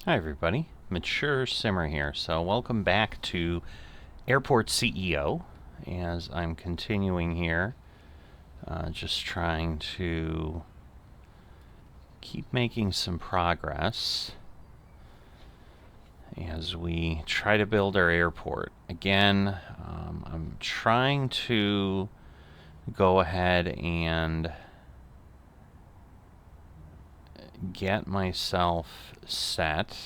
Hi everybody, Mature Simmer here. So welcome back to Airport CEO as I'm continuing here, just trying to keep making some progress as we try to build our airport. Again, I'm trying to go ahead and get myself set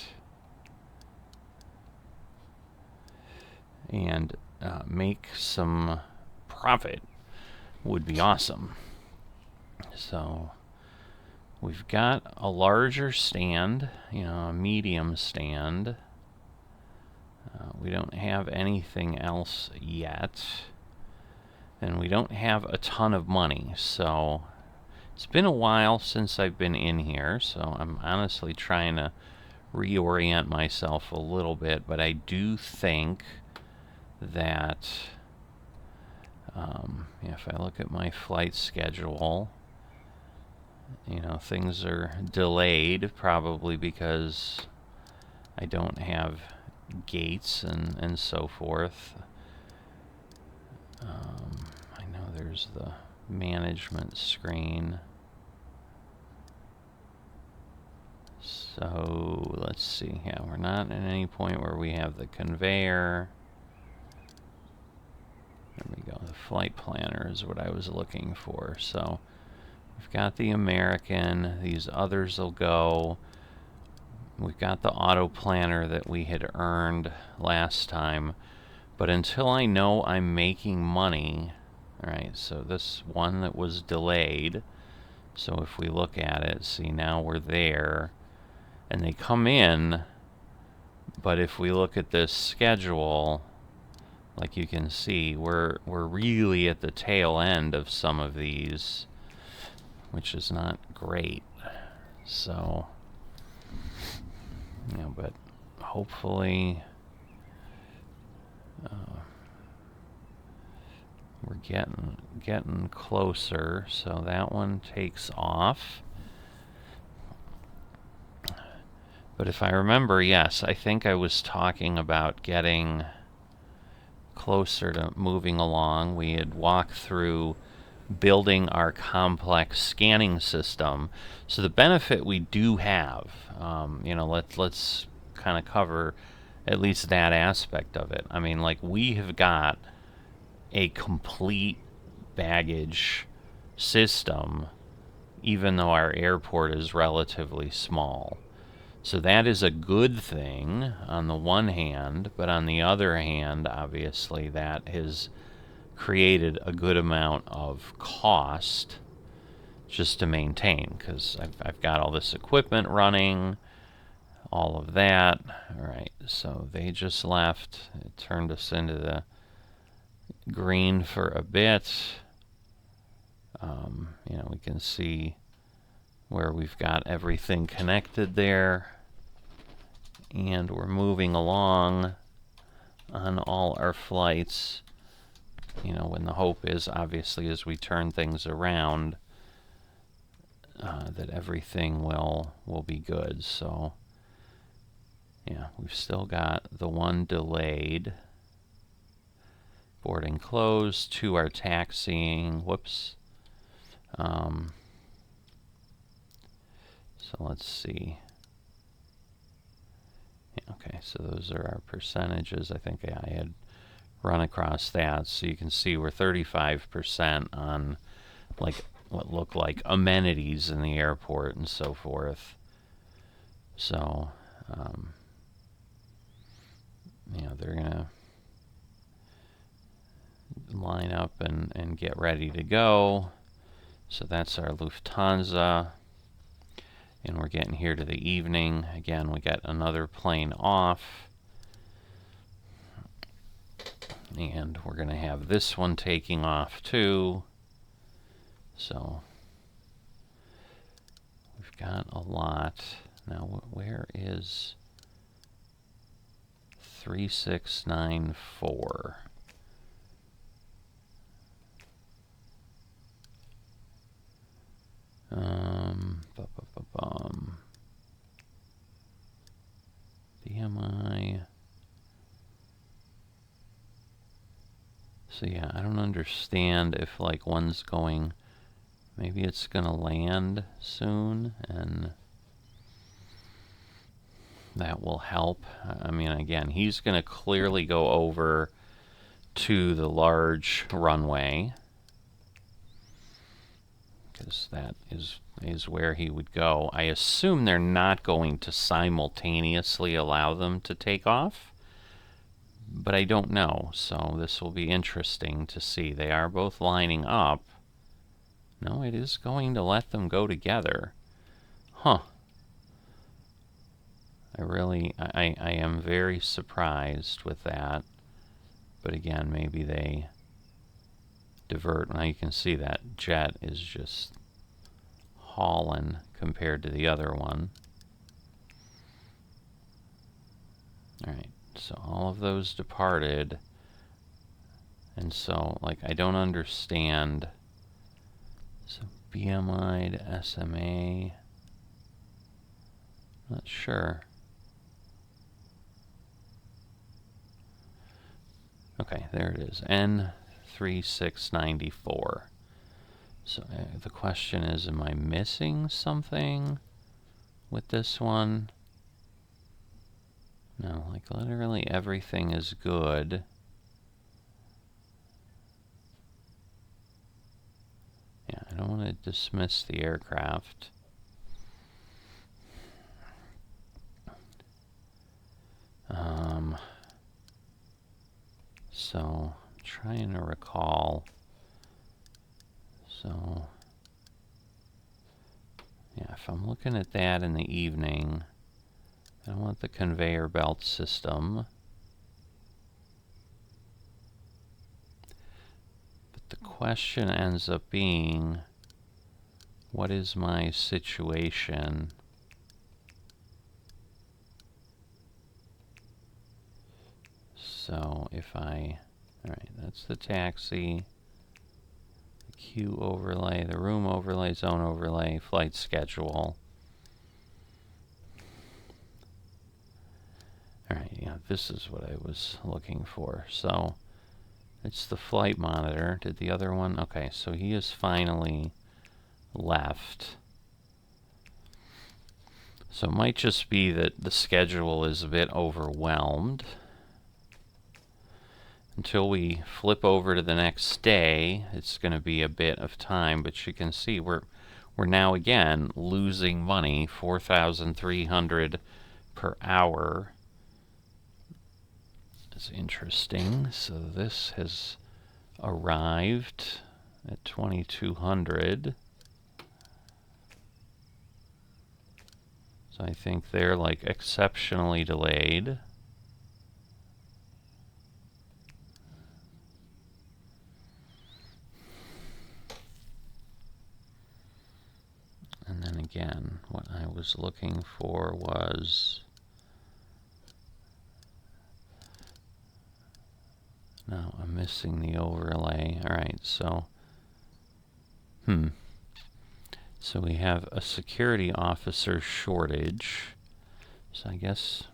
and make some profit would be awesome. So we've got a larger stand, a medium stand. We don't have anything else yet, and we don't have a ton of money. So it's been a while since I've been in here, so I'm honestly trying to reorient myself a little bit, but I do think that if I look at my flight schedule, things are delayed probably because I don't have gates and so forth. I know there's the management screen. So let's see. Yeah, we're not at any point where we have the conveyor. There we go. The flight planner is what I was looking for. So we've got the American. These others will go. We've got the auto planner that we had earned last time. But until I know I'm making money, alright, so this one that was delayed, so if we look at it, see now we're there, and they come in, but if we look at this schedule, like you can see, we're really at the tail end of some of these, which is not great. So, but hopefully we're getting closer. So that one takes off. But if I remember, yes, I think I was talking about getting closer to moving along. We had walked through building our complex scanning system. So the benefit we do have, let's kind of cover at least that aspect of it. I mean, like, we have got a complete baggage system, even though our airport is relatively small. So that is a good thing on the one hand, but on the other hand, obviously, that has created a good amount of cost just to maintain, because I've got all this equipment running, all of that. All right, so they just left. It turned us into the green for a bit. We can see where we've got everything connected there, and we're moving along on all our flights. When the hope is, obviously, as we turn things around, that everything will be good. So yeah, we've still got the one delayed. Boarding closed, 2 are taxiing. Whoops. So let's see. Yeah, okay, so those are our percentages. I think I had run across that. So you can see we're 35% on like what look like amenities in the airport and so forth. So, they're gonna line up and get ready to go. So that's our Lufthansa. And we're getting here to the evening. Again, we got another plane off. And we're going to have this one taking off too. So we've got a lot. Now, where is 3694? BMI. So yeah, I don't understand if like one's going, maybe it's gonna land soon and that will help. I mean, again, he's gonna clearly go over to the large runway because that is where he would go. I assume they're not going to simultaneously allow them to take off, but I don't know, so this will be interesting to see. They are both lining up. No, it is going to let them go together. Huh. I am very surprised with that. But again, maybe they divert. Now you can see that jet is just hauling compared to the other one. Alright, so all of those departed. And so, like, I don't understand. So BMI to SMA. Not sure. Okay, there it is. N3694. So the question is, am I missing something with this one? No, like literally everything is good. Yeah, I don't want to dismiss the aircraft. So, I'm trying to recall. So, yeah, if I'm looking at that in the evening, I want the conveyor belt system. But the question ends up being, what is my situation? So if I, alright, that's the taxi, the queue overlay, the room overlay, zone overlay, flight schedule. Alright, yeah, this is what I was looking for. So it's the flight monitor. Did the other one? Okay, so he is finally left. So it might just be that the schedule is a bit overwhelmed. Until we flip over to the next day, it's going to be a bit of time, but you can see we're now again losing money, 4,300 per hour. It's interesting. So this has arrived at 2,200. So I think they're like exceptionally delayed. And then again, what I was looking for was, no, I'm missing the overlay. Alright, so, so we have a security officer shortage. So I guess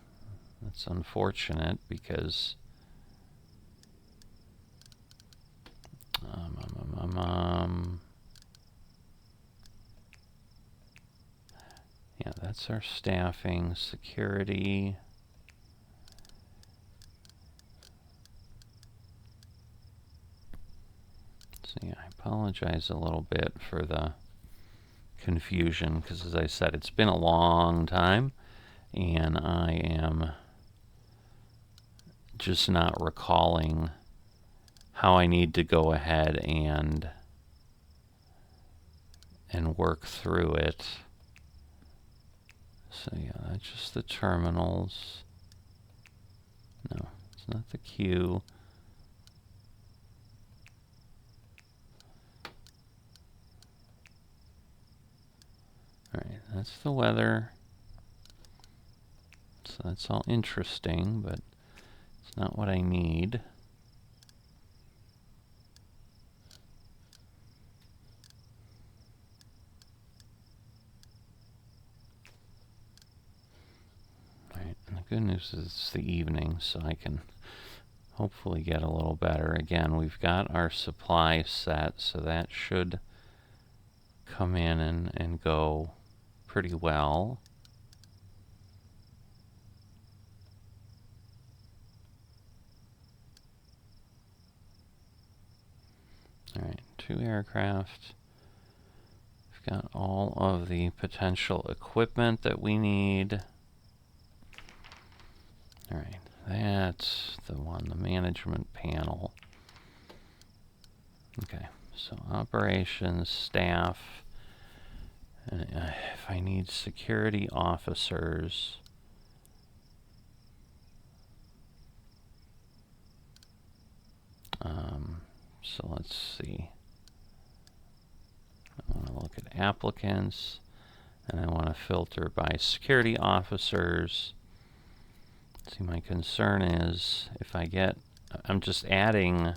that's unfortunate because yeah, that's our staffing, security. So yeah, I apologize a little bit for the confusion because, as I said, it's been a long time and I am just not recalling how I need to go ahead and work through it. So yeah, that's just the terminals. No, it's not the queue. Alright, that's the weather. So that's all interesting, but it's not what I need. Alright, and the good news is it's the evening, so I can hopefully get a little better. Again, we've got our supply set, so that should come in and go pretty well. Alright, 2 aircraft. We've got all of the potential equipment that we need. Alright, that's the one, the management panel. Okay, so operations, staff, and if I need security officers, so let's see. I want to look at applicants, and I want to filter by security officers. See, my concern is if I get, I'm just adding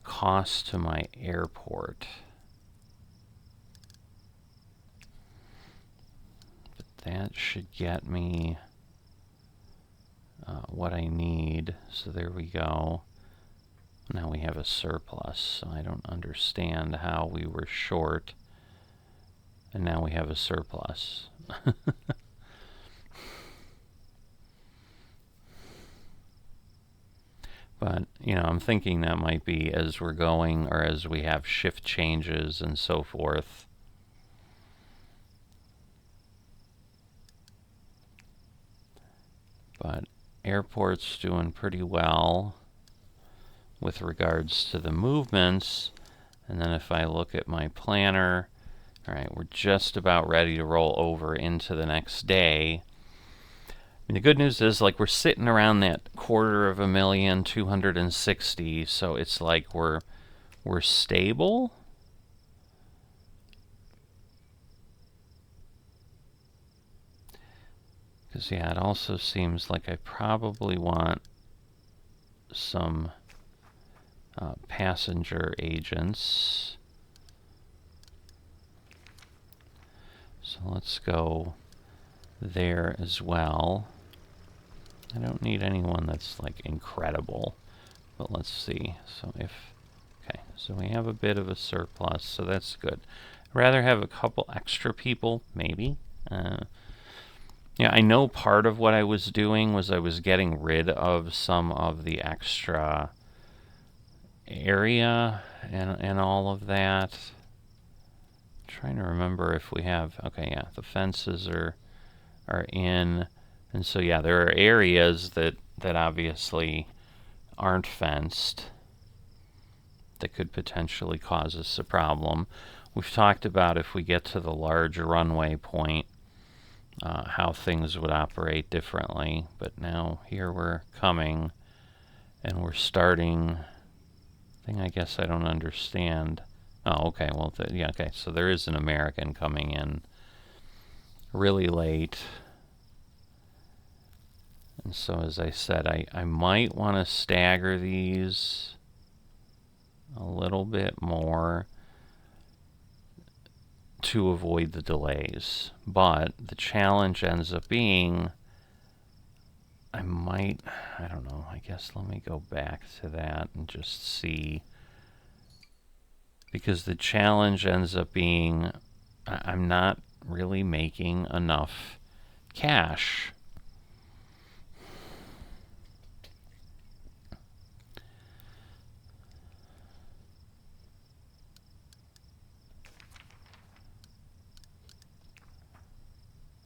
cost to my airport. But that should get me what I need. So there we go. Now we have a surplus, so I don't understand how we were short, and now we have a surplus. But, you know, I'm thinking that might be as we're going, or as we have shift changes and so forth. But airport's doing pretty well with regards to the movements. And then if I look at my planner, all right, we're just about ready to roll over into the next day. And the good news is, like, we're sitting around that 250,260, so it's like we're stable. Because, yeah, it also seems like I probably want some passenger agents. So let's go there as well. I don't need anyone that's like incredible, but let's see. So okay, so we have a bit of a surplus, so that's good. I'd rather have a couple extra people, maybe. Yeah, I know part of what I was doing was I was getting rid of some of the extra area and all of that. I'm trying to remember if we have, okay, yeah, the fences are in, and so yeah, there are areas that obviously aren't fenced that could potentially cause us a problem. We've talked about if we get to the large runway point, how things would operate differently, but now here we're coming and we're starting thing I guess I don't understand. Oh, okay, well, yeah, okay, so there is an American coming in really late. And so, as I said, I might want to stagger these a little bit more to avoid the delays. But the challenge ends up being, I don't know, I guess let me go back to that and just see. Because the challenge ends up being, I'm not really making enough cash.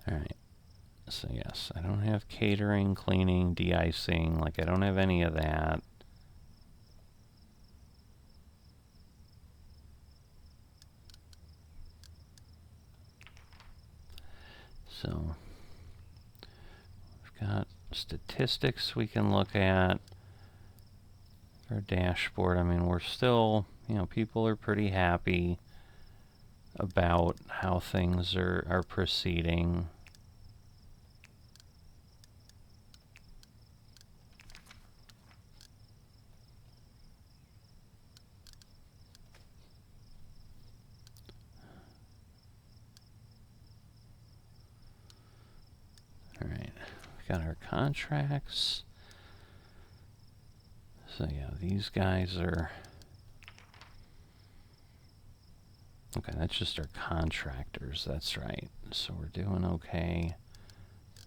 Alright, so yes, I don't have catering, cleaning, de-icing, like I don't have any of that. So, we've got statistics we can look at. Our dashboard, I mean, we're still, you know, people are pretty happy about how things are proceeding. Alright, we've got our contracts. So yeah, these guys are... Okay, that's just our contractors, that's right. So we're doing okay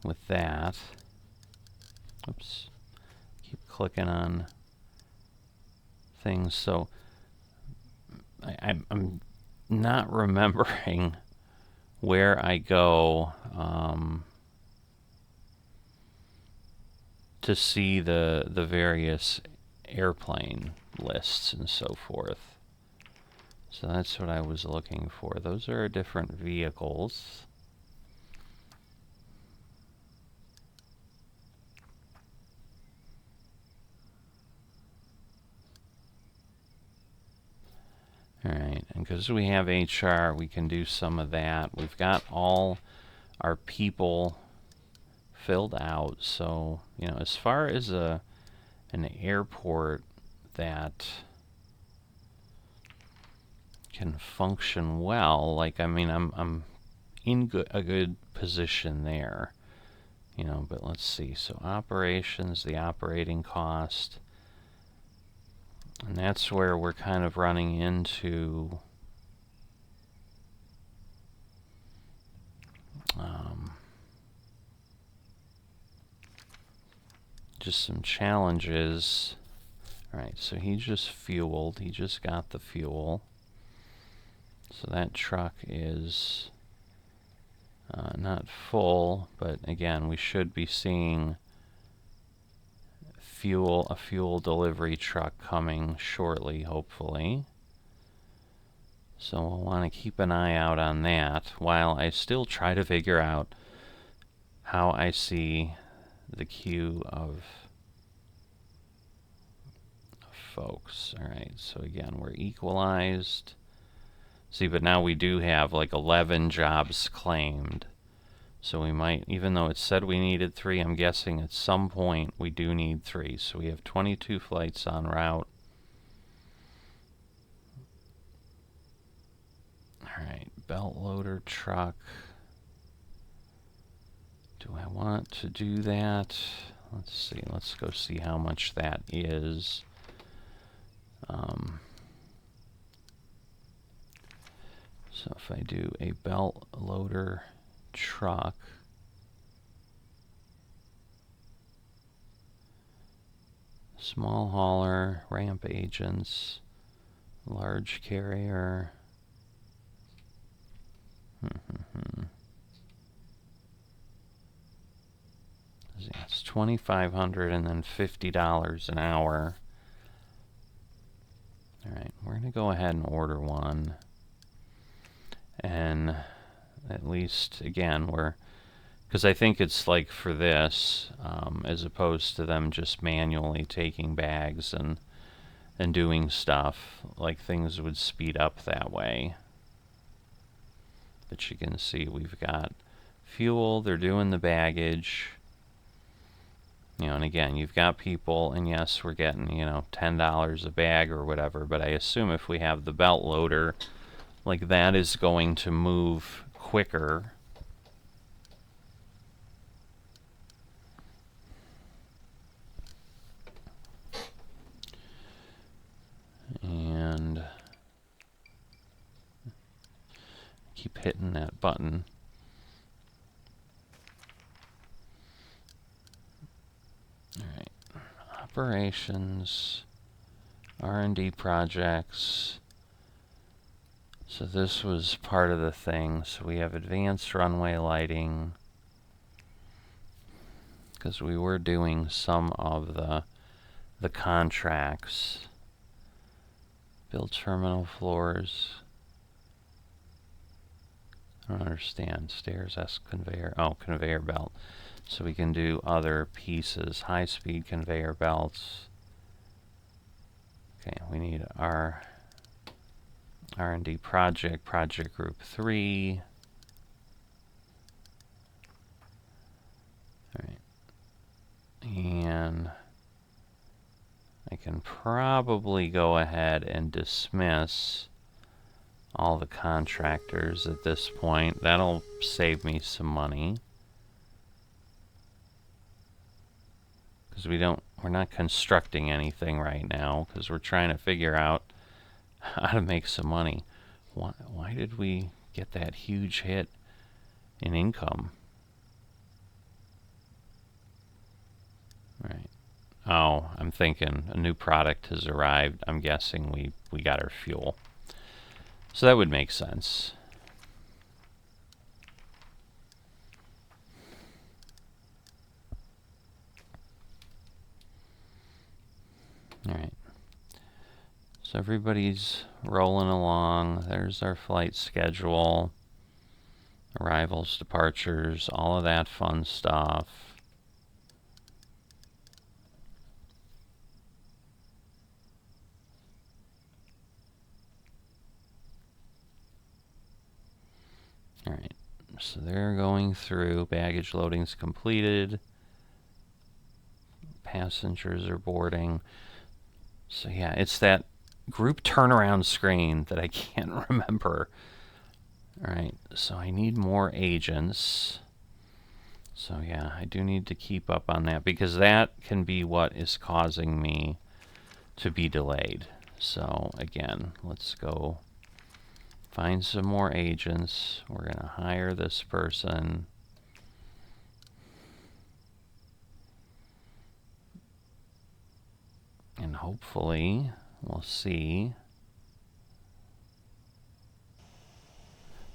with that. Oops. Keep clicking on things. So I'm not remembering where I go to see the various airplane lists and so forth. So that's what I was looking for. Those are different vehicles. Alright, and because we have HR, we can do some of that. We've got all our people filled out, so, you know, as far as an airport that can function well, like, I mean, I'm in a good position there, you know, but let's see. So operations, the operating cost, and that's where we're kind of running into just some challenges. Alright, so he just fueled. He just got the fuel. So that truck is not full, but again, we should be seeing a fuel delivery truck coming shortly, hopefully. So we'll want to keep an eye out on that while I still try to figure out how I see the queue of folks. Alright, so again, we're equalized. See, but now we do have like 11 jobs claimed. So we might, even though it said we needed 3, I'm guessing at some point we do need 3. So we have 22 flights en route. Alright, belt loader truck. Do I want to do that? Let's see, let's go see how much that is. So if I do a belt loader truck, small hauler, ramp agents, large carrier. It's $2,500 and then $50 an hour. Alright, we're going to go ahead and order one. And at least, again, because I think it's like for this, as opposed to them just manually taking bags and doing stuff, like things would speed up that way. But you can see we've got fuel, they're doing the baggage. You know, and again, you've got people, and yes, we're getting, you know, $10 a bag or whatever, but I assume if we have the belt loader, like that is going to move quicker. And keep hitting that button. Alright, operations, R&D projects. So this was part of the thing. So we have advanced runway lighting, because we were doing some of the contracts. Build terminal floors. I don't understand. Stairs, conveyor. Oh, conveyor belt. So we can do other pieces. High-speed conveyor belts. Okay, we need our R&D project group 3. Alright. And I can probably go ahead and dismiss all the contractors at this point. That'll save me some money. because we're not constructing anything right now because we're trying to figure out how to make some money. Why did we get that huge hit in income? Right. Oh, I'm thinking a new product has arrived. I'm guessing we got our fuel. So that would make sense. All right. So everybody's rolling along. There's our flight schedule. Arrivals, departures, all of that fun stuff. All right. So they're going through. Baggage loading's completed. Passengers are boarding. So yeah, it's that group turnaround screen that I can't remember. All right, so I need more agents. So yeah, I do need to keep up on that because that can be what is causing me to be delayed. So again, let's go find some more agents. We're going to hire this person. And hopefully we'll see.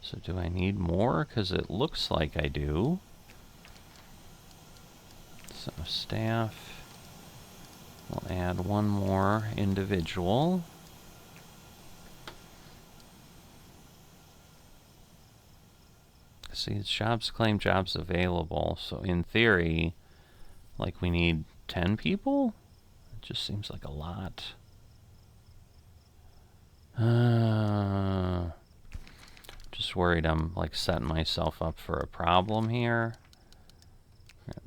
So do I need more? Because it looks like I do. So staff, we'll add one more individual. See, it's jobs claimed, jobs available. So in theory, like we need 10 people? It just seems like a lot. Just worried I'm like setting myself up for a problem here.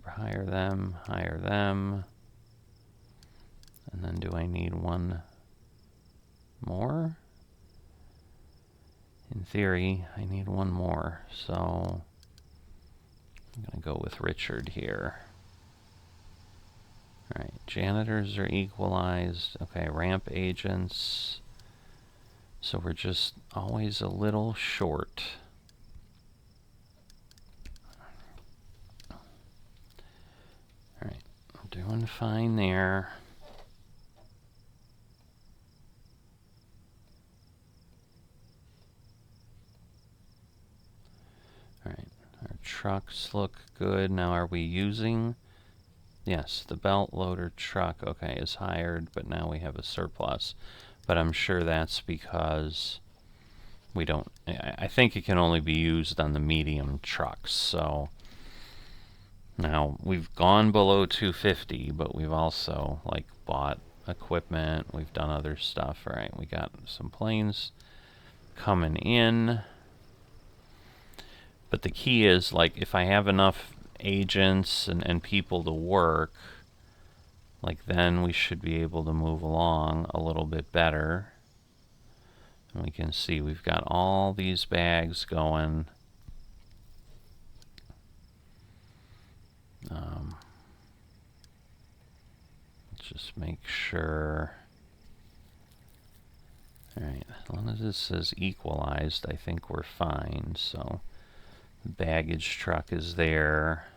Hire them. And then do I need one more? In theory, I need one more. So I'm going to go with Richard here. All right, janitors are equalized. Okay, ramp agents. So we're just always a little short. All right, I'm doing fine there. All right, our trucks look good. Now are we using... Yes, the belt loader truck, okay, is hired, but now we have a surplus. But I'm sure that's because we don't... I think it can only be used on the medium trucks, so... Now, we've gone below 250, but we've also, like, bought equipment. We've done other stuff. All right, we got some planes coming in. But the key is, like, if I have enough agents and people to work, like, then we should be able to move along a little bit better. And we can see we've got all these bags going. Let's just make sure. Alright, as long as it says equalized, I think we're fine. So the baggage truck is there.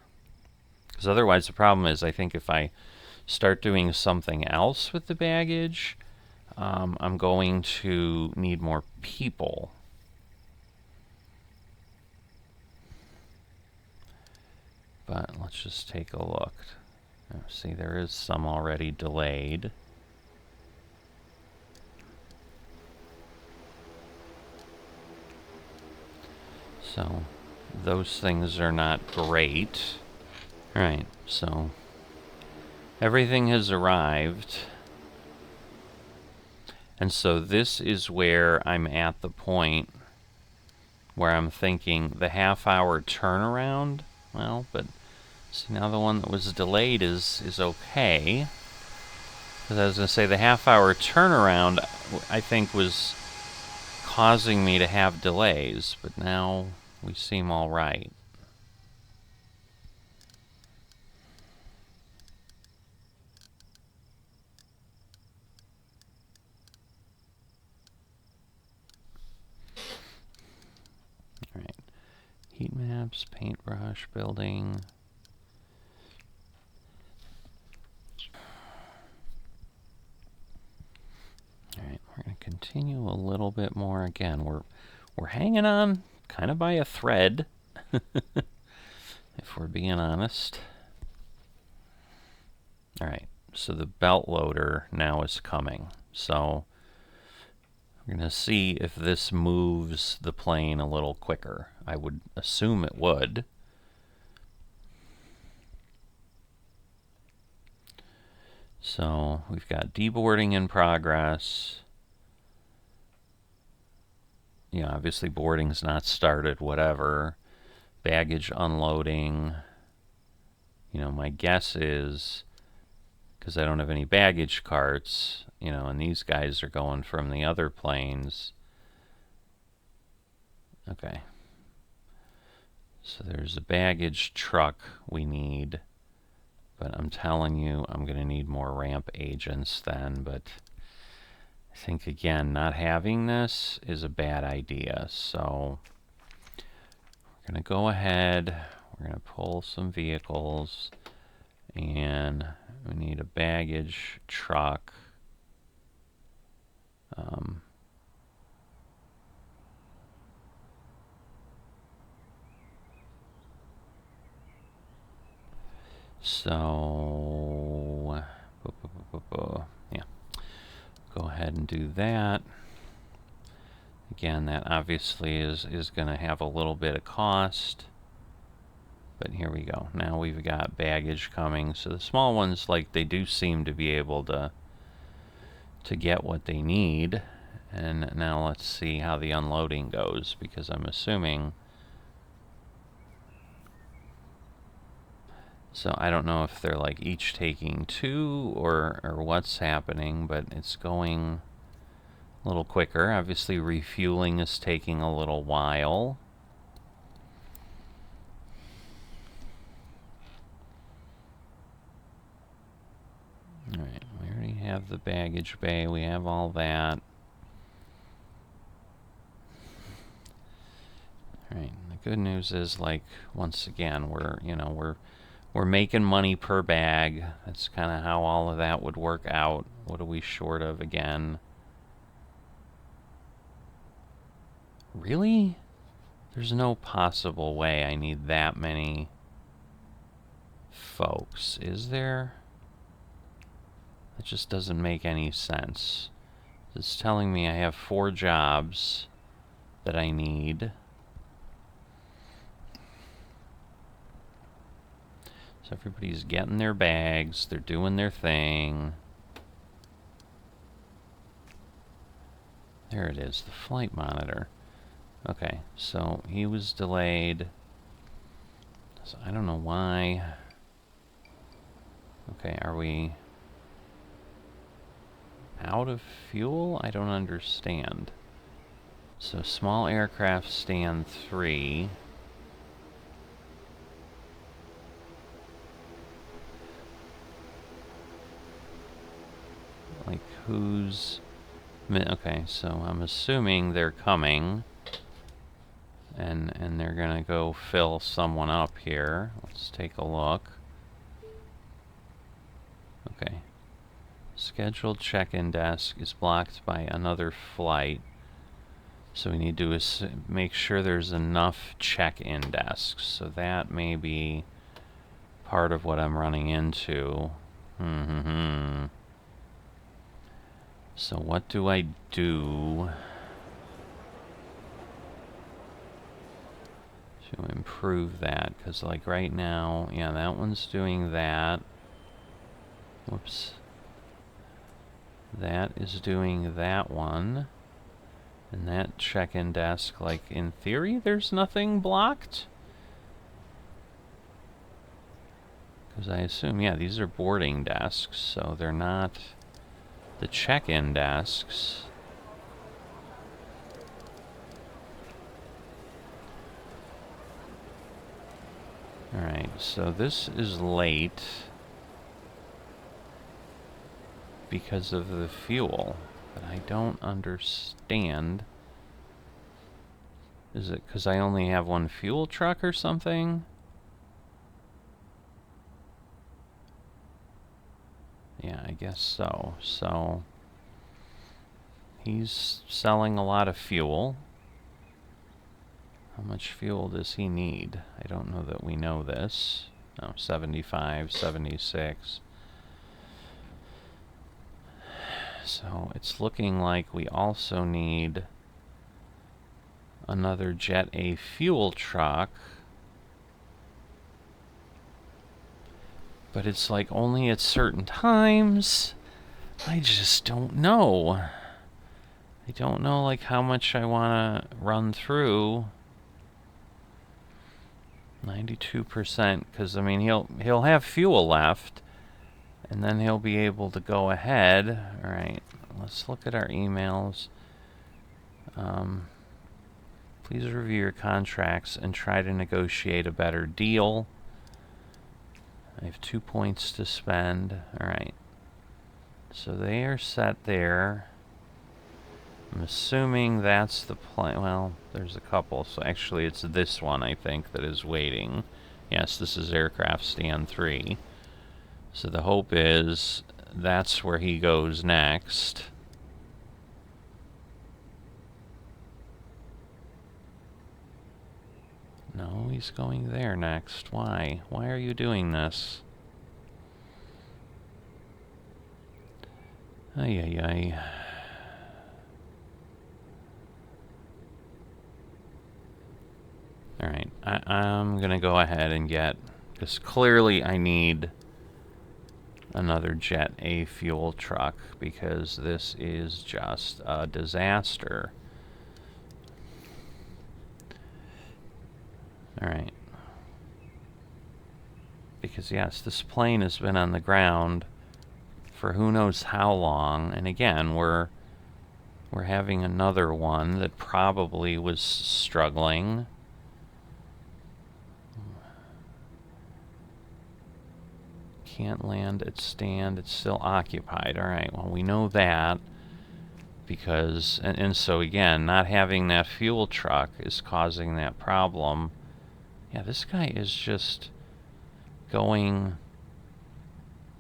Because otherwise the problem is, I think if I start doing something else with the baggage, I'm going to need more people. But let's just take a look. See, there is some already delayed. So those things are not great. Alright, so everything has arrived. And so this is where I'm at the point where I'm thinking the half-hour turnaround, well, but see, now the one that was delayed is okay. Because I was going to say the half-hour turnaround, I think, was causing me to have delays, but now we seem all right. Oops, paintbrush, building. Alright, we're going to continue a little bit more. Again, we're hanging on kind of by a thread, if we're being honest. Alright, so the belt loader now is coming. So we're going to see if this moves the plane a little quicker. I would assume it would. So we've got deboarding in progress. You know, obviously boarding's not started, whatever. Baggage unloading. You know, my guess is, because I don't have any baggage carts, you know, and these guys are going from the other planes. Okay. So there's a baggage truck we need. But I'm telling you, I'm going to need more ramp agents then. But I think, again, not having this is a bad idea. So we're going to go ahead. We're going to pull some vehicles. And we need a baggage truck. So, yeah, go ahead and do that. Again, that obviously is going to have a little bit of cost. But here we go. Now we've got baggage coming. So the small ones, like, they do seem to be able to get what they need. And now let's see how the unloading goes, because I'm assuming... So I don't know if they're like each taking two or what's happening, but it's going a little quicker. Obviously refueling is taking a little while. Alright, we already have the baggage bay, we have all that. Alright, the good news is, like, once again, we're making money per bag. That's kind of how all of that would work out. What are we short of again? Really? There's no possible way I need that many folks, is there? That just doesn't make any sense. It's telling me I have 4 jobs that I need. So everybody's getting their bags, they're doing their thing. There it is, the flight monitor. Okay, so he was delayed. So I don't know why. Okay, are we out of fuel? I don't understand. So small aircraft stand 3. Like, who's... Okay, so I'm assuming they're coming. And they're gonna go fill someone up here. Let's take a look. Okay. Scheduled check-in desk is blocked by another flight. So we need to make sure there's enough check-in desks. So that may be part of what I'm running into. So what do I do to improve that? Because, like, right now, yeah, that one's doing that. Whoops. That is doing that one. And that check-in desk, like, in theory, there's nothing blocked? Because I assume, yeah, these are boarding desks, so they're not the check-in desks. Alright, so this is late because of the fuel, but I don't understand. Is it because I only have one fuel truck or something? Yeah, I guess so. So he's selling a lot of fuel. How much fuel does he need? I don't know that we know this. No, 75, 76. So it's looking like we also need another Jet A fuel truck. But it's like only at certain times. I just don't know. I don't know like how much I want to run through. 92%, because I mean he'll have fuel left, and then he'll be able to go ahead. All right, let's look at our emails. Please review your contracts and try to negotiate a better deal. I have 2 points to spend. All right, so they are set there. I'm assuming that's the plan. Well, there's a couple. So actually it's this one, I think, that is waiting. Yes, this is aircraft stand 3. So the hope is that's where he goes next. No, he's going there next. Why? Why are you doing this? Ay, ay, ay. Alright, I'm going to go ahead and get... Because clearly I need another Jet A fuel truck, because this is just a disaster. Alright. Because yes, this plane has been on the ground for who knows how long, and again, we're having another one that probably was struggling. Can't land at stand, it's still occupied. Alright, well, we know that because, and so again, not having that fuel truck is causing that problem. Yeah, this guy is just going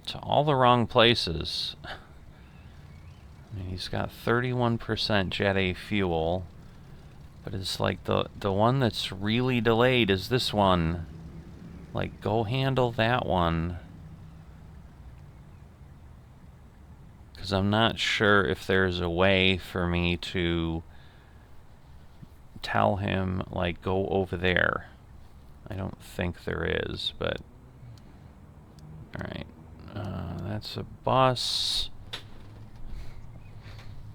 to all the wrong places. I mean, he's got 31% Jet A fuel, but it's like the one that's really delayed is this one. Like, go handle that one. Because I'm not sure if there's a way for me to tell him, like, go over there. I don't think there is, but... Alright. That's a bus.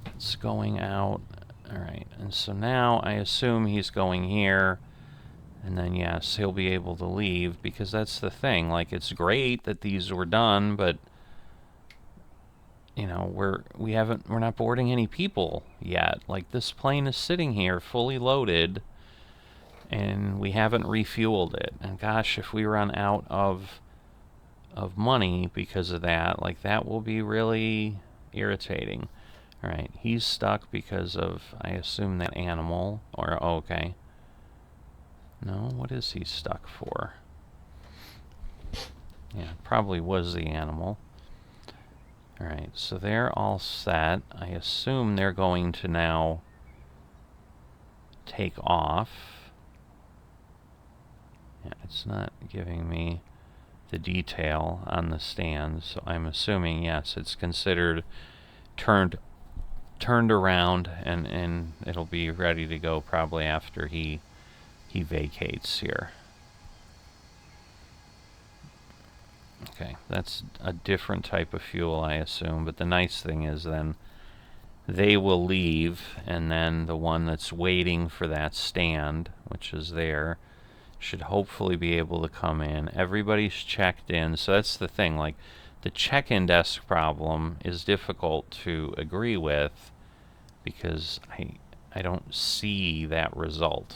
It's going out. Alright, and so now I assume he's going here. And then, yes, he'll be able to leave, because that's the thing. Like, it's great that these were done, but... You know, we're not boarding any people yet. Like, this plane is sitting here fully loaded, and we haven't refueled it. And gosh, if we run out of money because of that, like, that will be really irritating. All right, he's stuck because of, I assume, that animal. Or, oh, okay. No, what is he stuck for? Yeah, probably was the animal. Alright, so they're all set. I assume they're going to now take off. Yeah, it's not giving me the detail on the stands, so I'm assuming, yes, it's considered turned around, and it'll be ready to go probably after he vacates here. Okay, that's a different type of fuel, I assume, but the nice thing is then they will leave, and then the one that's waiting for that stand, which is there, should hopefully be able to come in. Everybody's checked in, so that's the thing, like, the check-in desk problem is difficult to agree with, because I don't see that result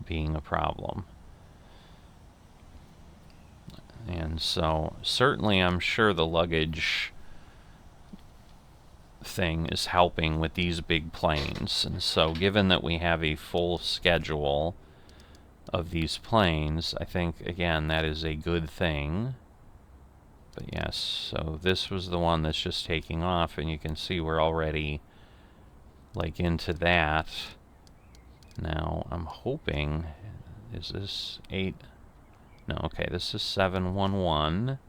being a problem. And so, certainly I'm sure the luggage thing is helping with these big planes. And so given that we have a full schedule of these planes, I think, again, that is a good thing. But yes, so this was the one that's just taking off, and you can see we're already like into that. Now I'm hoping, is this 8? No, okay, this is 711.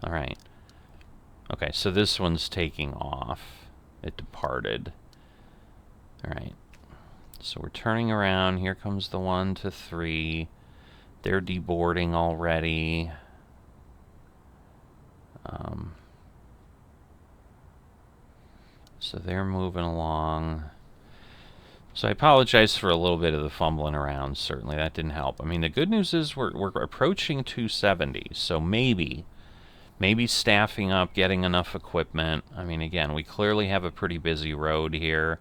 Alright. Okay, so this one's taking off. It departed. Alright. So we're turning around. Here comes the 1 to 3. They're deboarding already. So they're moving along. So I apologize for a little bit of the fumbling around. Certainly that didn't help. I mean, the good news is we're approaching 270. So maybe staffing up, getting enough equipment. I mean, again, we clearly have a pretty busy road here.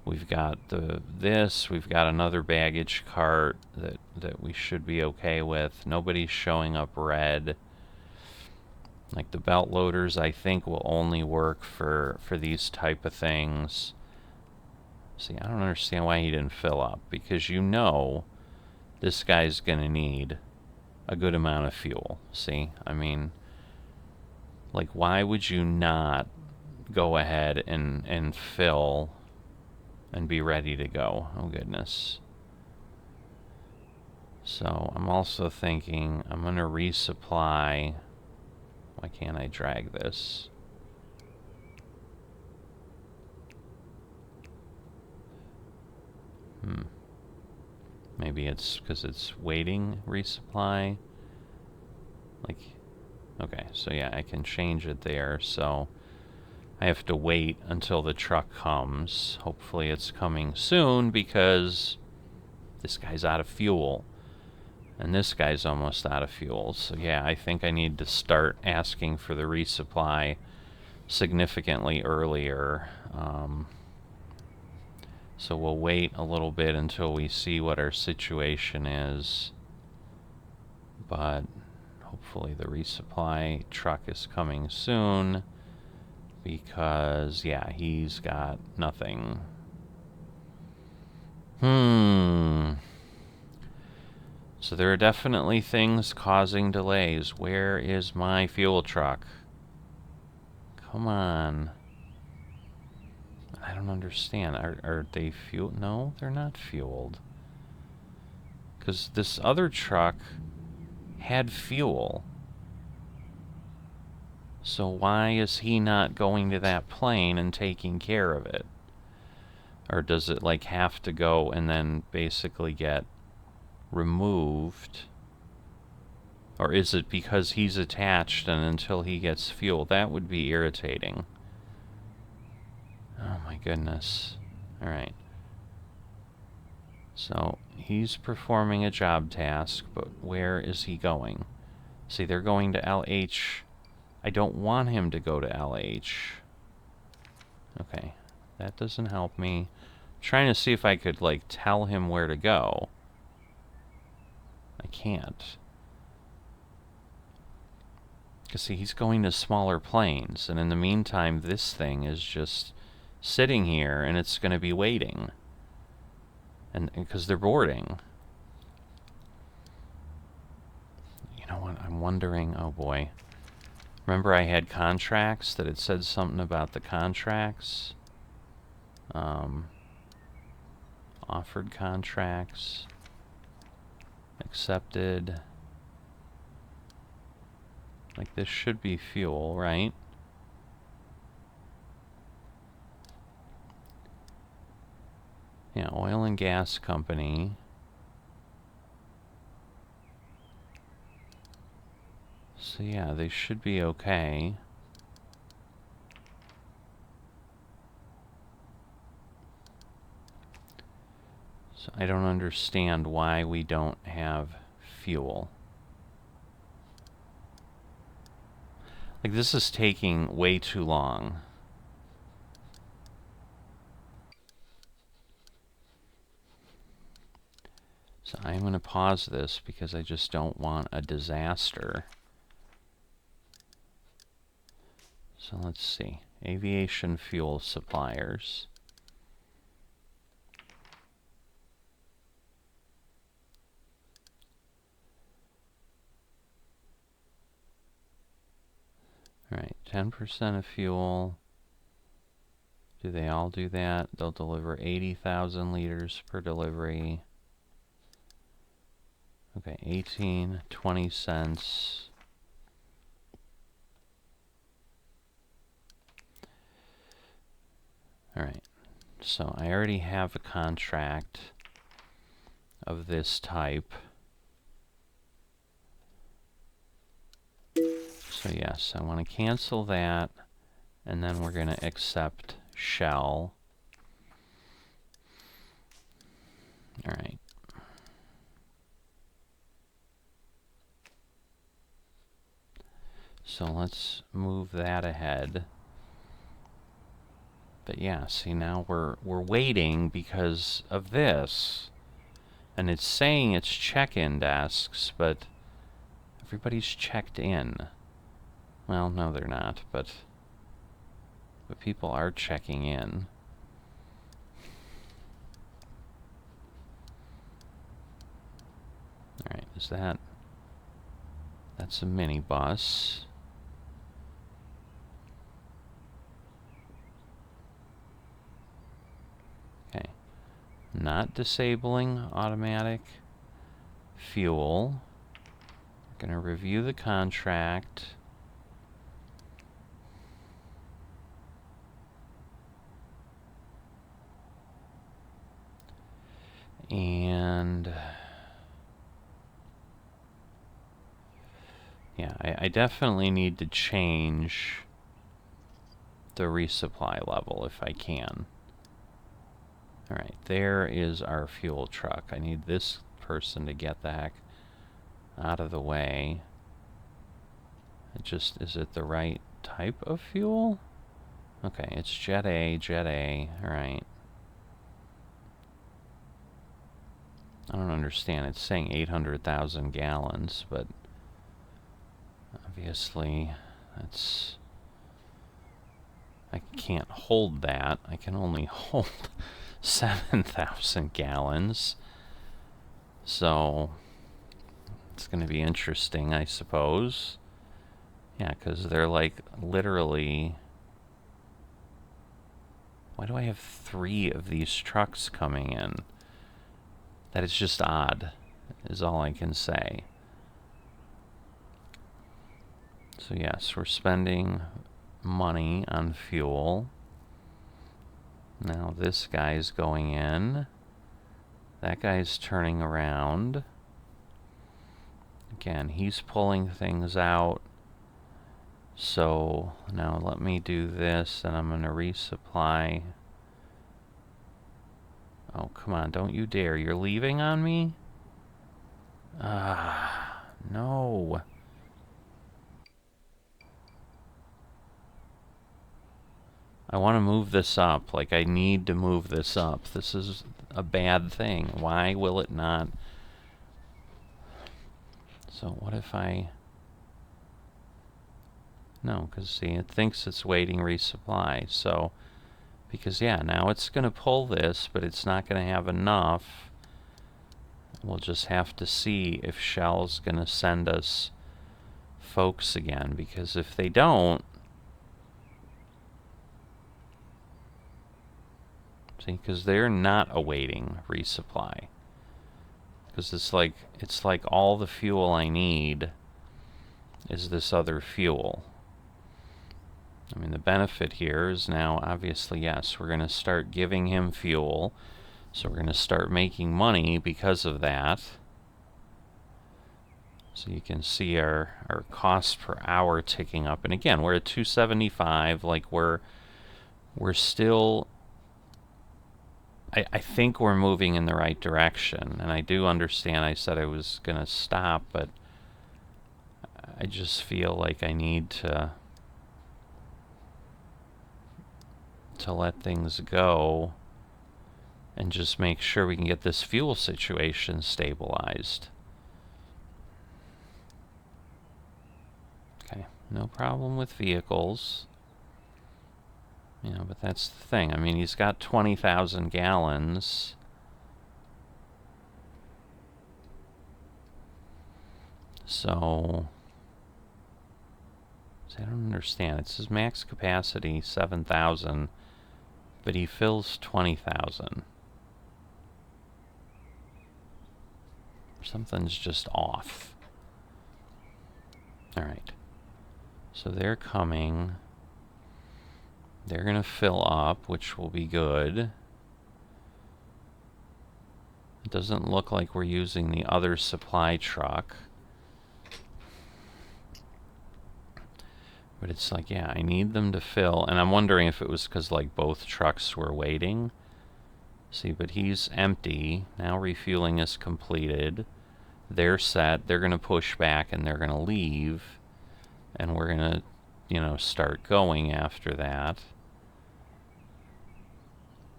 We've got this. We've got another baggage cart that we should be okay with. Nobody's showing up red. Like the belt loaders, I think, will only work for these type of things. See, I don't understand why he didn't fill up, because you know this guy's going to need a good amount of fuel. See, I mean, like, why would you not go ahead and fill and be ready to go? Oh, goodness. So I'm also thinking I'm going to resupply. Why can't I drag this? Maybe it's because it's waiting resupply. Like, okay, so yeah, I can change it there. So I have to wait until the truck comes. Hopefully it's coming soon, because this guy's out of fuel. And this guy's almost out of fuel. So yeah, I think I need to start asking for the resupply significantly earlier. So we'll wait a little bit until we see what our situation is. But hopefully the resupply truck is coming soon, because yeah, he's got nothing. So there are definitely things causing delays. Where is my fuel truck? Come on. I don't understand. Are they fueled? No, they're not fueled. Because this other truck had fuel. So why is he not going to that plane and taking care of it? Or does it like have to go and then basically get removed? Or is it because he's attached and until he gets fuel? That would be irritating. Oh my goodness. Alright. So he's performing a job task, but where is he going? See, they're going to LH. I don't want him to go to LH. Okay, that doesn't help me. I'm trying to see if I could like tell him where to go. I can't. Because see, he's going to smaller planes, and in the meantime this thing is just sitting here and it's going to be waiting. And because they're boarding. You know what, I'm wondering, oh boy. Remember I had contracts that it said something about the contracts? Offered contracts. Accepted. Like this should be fuel, right? Yeah, oil and gas company. So yeah, they should be okay. So I don't understand why we don't have fuel. Like this is taking way too long. So I'm going to pause this because I just don't want a disaster. So let's see. Aviation fuel suppliers. Alright, 10% of fuel. Do they all do that? They'll deliver 80,000 liters per delivery. Okay, 18, 20 cents. Alright, so I already have a contract of this type. So yes, I want to cancel that, and then we're going to accept shell. Alright. So let's move that ahead. But yeah, see, now we're waiting because of this. And it's saying it's check-in desks, but everybody's checked in. Well, no, they're not, but people are checking in. Alright, is that... That's a minibus. Okay. Not disabling automatic fuel. We're going to review the contract. And yeah, I definitely need to change the resupply level if I can. Alright, there is our fuel truck. I need this person to get the heck out of the way. Is it the right type of fuel? Okay, it's Jet A, alright. I don't understand. It's saying 800,000 gallons, but obviously that's... I can't hold that. I can only hold 7,000 gallons. So it's going to be interesting, I suppose. Yeah, because they're like literally... Why do I have 3 of these trucks coming in? That is just odd, is all I can say. So yes, we're spending money on fuel. Now this guy's going in. That guy's turning around. Again, he's pulling things out. So now let me do this, and I'm going to resupply. Oh, come on, don't you dare. You're leaving on me? Ah, no. I want to move this up. Like, I need to move this up. This is a bad thing. Why will it not? So what if I... No, because see, it thinks it's waiting resupply. So, because yeah, now it's going to pull this, but it's not going to have enough. We'll just have to see if Shell's going to send us folks again, because if they don't... See, because they're not awaiting resupply. Because it's like all the fuel I need is this other fuel. I mean, the benefit here is now, obviously, yes, we're going to start giving him fuel. So we're going to start making money because of that. So you can see our cost per hour ticking up. And again, we're at 275. Like, we're still... I think we're moving in the right direction. And I do understand I said I was going to stop, but I just feel like I need to let things go and just make sure we can get this fuel situation stabilized. Okay, no problem with vehicles. You know, but that's the thing. I mean, he's got 20,000 gallons. So, I don't understand. It says max capacity 7,000, but he fills 20,000. Something's just off. Alright. So they're coming. They're going to fill up, which will be good. It doesn't look like we're using the other supply truck. But it's like, yeah, I need them to fill. And I'm wondering if it was because, like, both trucks were waiting. See, but he's empty. Now refueling is completed. They're set. They're going to push back and they're going to leave. And we're going to, you know, start going after that.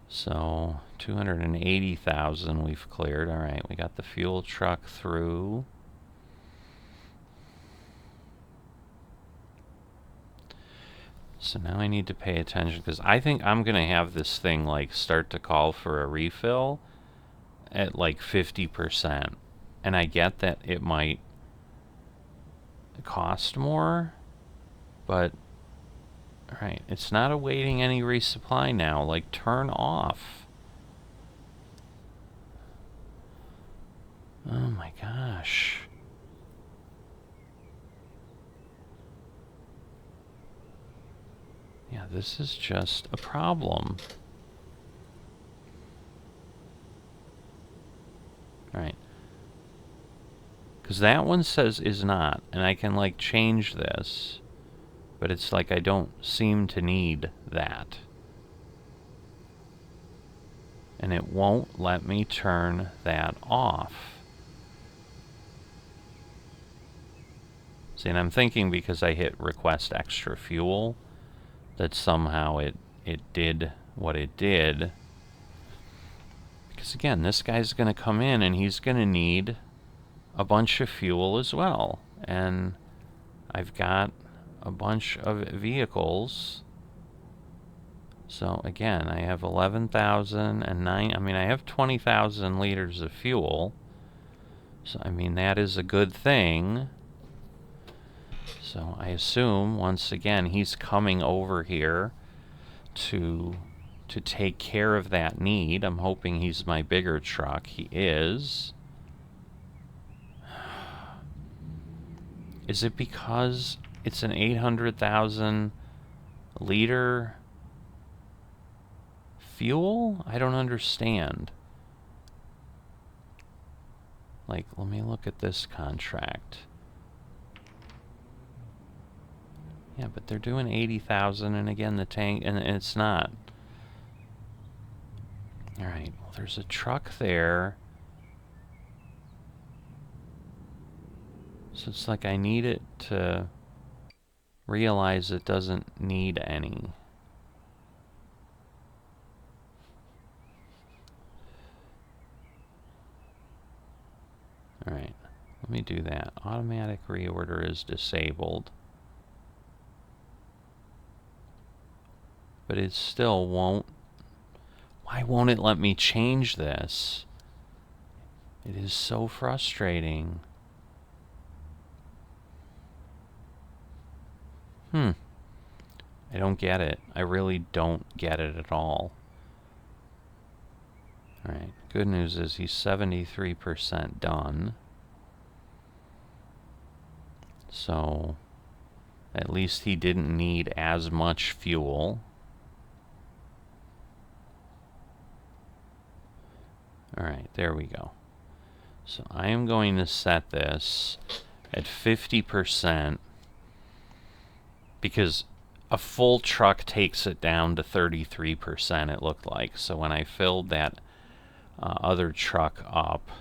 So, 280,000 we've cleared. All right, we got the fuel truck through. So now I need to pay attention, because I think I'm going to have this thing like start to call for a refill at like 50%. And I get that it might cost more, but alright, it's not awaiting any resupply now. Like, turn off. Oh my gosh. Yeah, this is just a problem. Alright. Because that one says is not, and I can, like, change this. But it's like I don't seem to need that. And it won't let me turn that off. See, and I'm thinking because I hit request extra fuel, that somehow it did what it did. Because again, this guy's going to come in and he's going to need a bunch of fuel as well. And I've got a bunch of vehicles. So again, I have 11,000 and 9, I mean, I have 20,000 liters of fuel. So I mean, that is a good thing. So I assume, once again, he's coming over here to take care of that need. I'm hoping he's my bigger truck. He is. Is it because it's an 800,000 liter fuel? I don't understand. Like, let me look at this contract. Yeah, but they're doing 80,000, and again, the tank, and it's not. Alright, well, there's a truck there. So it's like I need it to realize it doesn't need any. Alright, let me do that. Automatic reorder is disabled. But it still won't. Why won't it let me change this? It is so frustrating. I don't get it. I really don't get it at all. Alright, good news is he's 73% done. So, at least he didn't need as much fuel. Alright, there we go. So I am going to set this at 50%, because a full truck takes it down to 33%, it looked like. So when I filled that other truck up,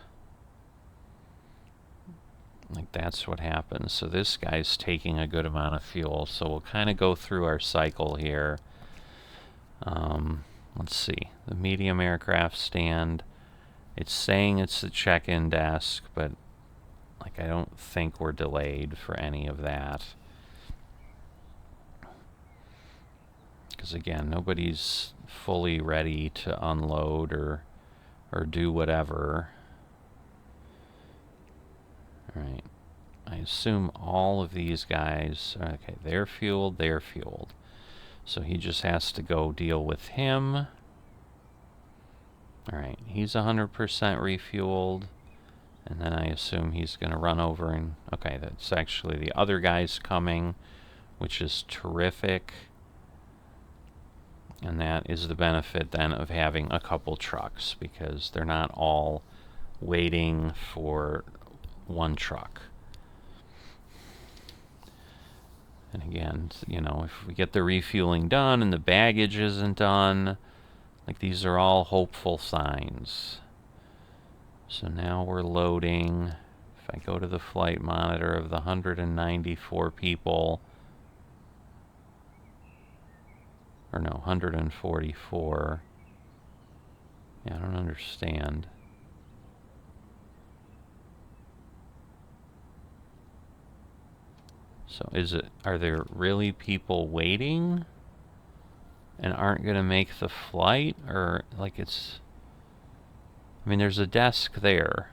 like, that's what happens. So this guy's taking a good amount of fuel. So we'll kind of go through our cycle here. Let's see. The medium aircraft stand. It's saying it's the check-in desk, but like, I don't think we're delayed for any of that. because again, nobody's fully ready to unload or do whatever. All right. I assume all of these guys, okay, they're fueled, they're fueled. So he just has to go deal with him. All right, he's 100% refueled. And then I assume he's going to run over and... Okay, that's actually the other guys coming, which is terrific. And that is the benefit then of having a couple trucks, because they're not all waiting for one truck. And again, you know, if we get the refueling done and the baggage isn't done, like, these are all hopeful signs. So now we're loading. If I go to the flight monitor of the 194 people, or no, 144. Yeah, I don't understand. So are there really people waiting and aren't going to make the flight? Or, like, it's... I mean, there's a desk there.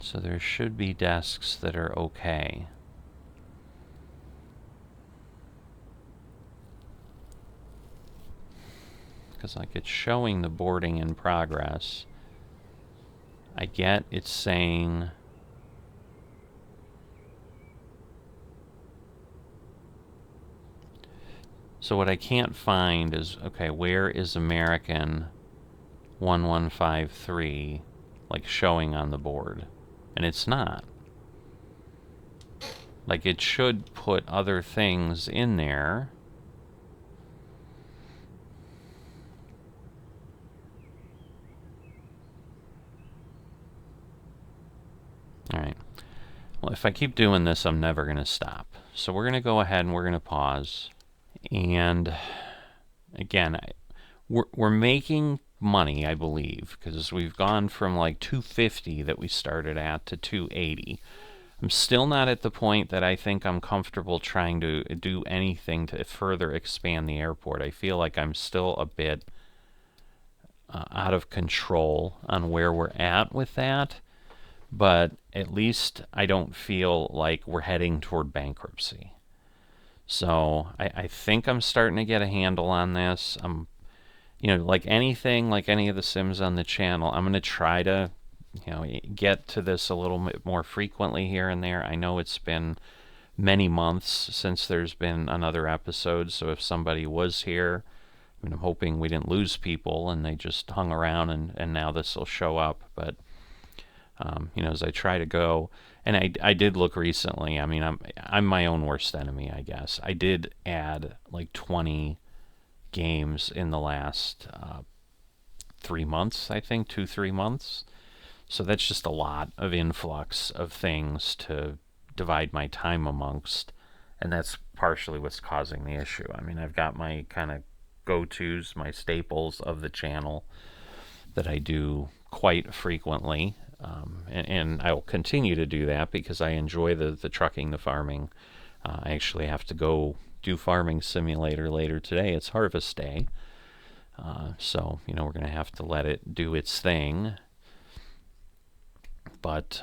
So there should be desks that are okay. Because, like, it's showing the boarding in progress. I get it's saying... So what I can't find is, okay, where is American 1153, like, showing on the board? And it's not. Like, it should put other things in there. Alright. Well, if I keep doing this, I'm never going to stop. So we're going to go ahead and we're going to pause. And again, we're making money, I believe, because we've gone from like 250 that we started at to 280. I'm still not at the point that I think I'm comfortable trying to do anything to further expand the airport. I feel like I'm still a bit out of control on where we're at with that, but at least I don't feel like we're heading toward bankruptcy. So I think I'm starting to get a handle on this. You know, like anything, like any of the sims on the channel, I'm going to try to, you know, get to this a little bit more frequently here and there. I know it's been many months since there's been another episode, so if somebody was here, I mean, I'm hoping we didn't lose people and they just hung around and now this will show up. But, you know, as I try to go... And I did look recently. I mean, I'm my own worst enemy, I guess. I did add like 20 games in the last 3 months, I think, 2-3 months. So that's just a lot of influx of things to divide my time amongst, and that's partially what's causing the issue. I mean, I've got my kind of go-tos, my staples of the channel that I do quite frequently. And I will continue to do that because I enjoy the trucking, the farming. I actually have to go do Farming Simulator later today. It's harvest day. So, you know, we're going to have to let it do its thing. But,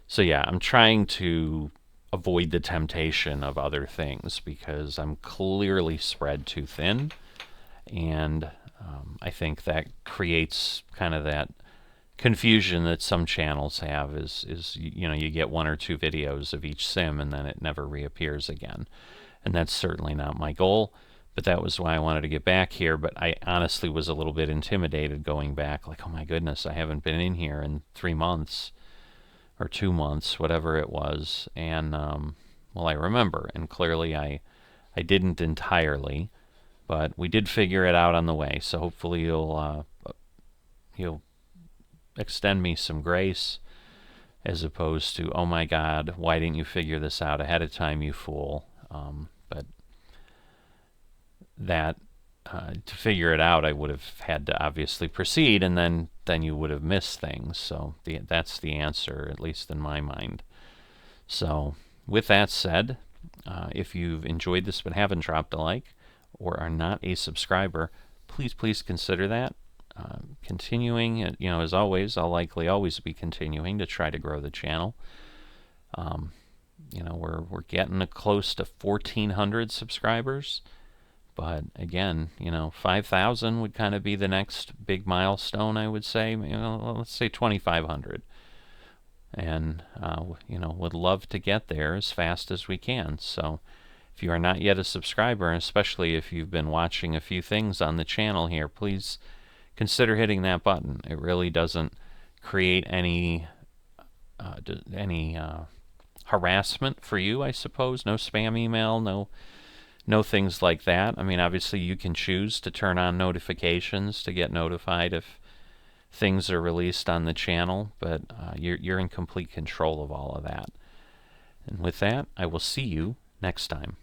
so yeah, I'm trying to avoid the temptation of other things because I'm clearly spread too thin. And I think that creates kind of that confusion that some channels have is you know, you get 1 or 2 videos of each sim and then it never reappears again, and that's certainly not my goal. But that was why I wanted to get back here. But I honestly was a little bit intimidated going back, like, oh my goodness, I haven't been in here in 3 months or 2 months, whatever it was. And well, I remember, and clearly I didn't entirely, but we did figure it out on the way. So hopefully you'll extend me some grace, as opposed to, oh my God, why didn't you figure this out ahead of time, you fool? But that to figure it out, I would have had to obviously proceed, and then you would have missed things. So that's the answer, at least in my mind. So with that said, if you've enjoyed this but haven't dropped a like or are not a subscriber, please consider that. Continuing, as always, I'll likely always be continuing to try to grow the channel. We're getting close to 1,400 subscribers. But again, 5,000 would kind of be the next big milestone, I would say. Let's say 2,500. And, would love to get there as fast as we can. So if you are not yet a subscriber, especially if you've been watching a few things on the channel here, please consider hitting that button. It really doesn't create any harassment for you, I suppose. No spam email, no things like that. I mean, obviously you can choose to turn on notifications to get notified if things are released on the channel, but you're in complete control of all of that. And with that, I will see you next time.